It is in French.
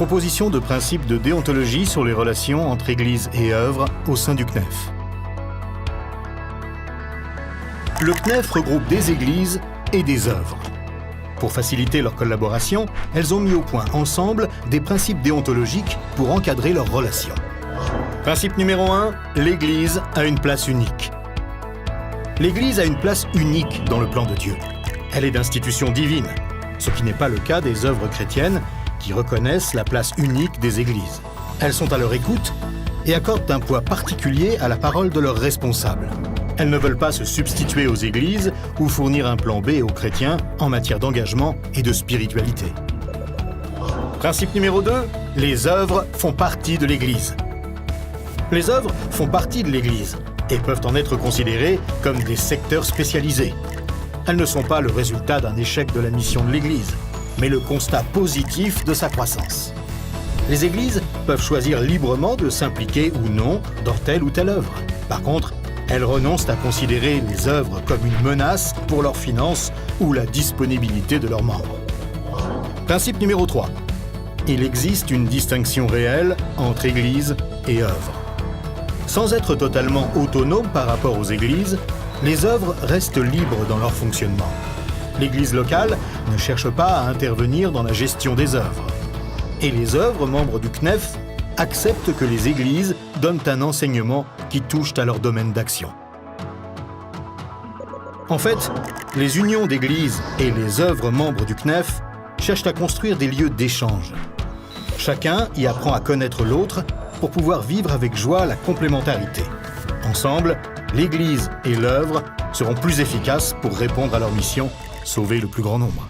Proposition de principe de déontologie sur les relations entre Église et œuvre au sein du CNEF. Le CNEF regroupe des églises et des œuvres. Pour faciliter leur collaboration, elles ont mis au point ensemble des principes déontologiques pour encadrer leurs relations. Principe numéro 1, l'Église a une place unique. L'Église a une place unique dans le plan de Dieu. Elle est d'institution divine, ce qui n'est pas le cas des œuvres chrétiennes qui reconnaissent la place unique des églises. Elles sont à leur écoute et accordent un poids particulier à la parole de leurs responsables. Elles ne veulent pas se substituer aux églises ou fournir un plan B aux chrétiens en matière d'engagement et de spiritualité. Principe numéro 2, les œuvres font partie de l'Église. Les œuvres font partie de l'Église et peuvent en être considérées comme des secteurs spécialisés. Elles ne sont pas le résultat d'un échec de la mission de l'Église, mais le constat positif de sa croissance. Les églises peuvent choisir librement de s'impliquer ou non dans telle ou telle œuvre. Par contre, elles renoncent à considérer les œuvres comme une menace pour leurs finances ou la disponibilité de leurs membres. Principe numéro 3. Il existe une distinction réelle entre Église et œuvre. Sans être totalement autonomes par rapport aux églises, les œuvres restent libres dans leur fonctionnement. L'Église locale ne cherche pas à intervenir dans la gestion des œuvres. Et les œuvres membres du CNEF acceptent que les églises donnent un enseignement qui touche à leur domaine d'action. En fait, les unions d'églises et les œuvres membres du CNEF cherchent à construire des lieux d'échange. Chacun y apprend à connaître l'autre pour pouvoir vivre avec joie la complémentarité. Ensemble, l'Église et l'œuvre seront plus efficaces pour répondre à leur mission, sauver le plus grand nombre.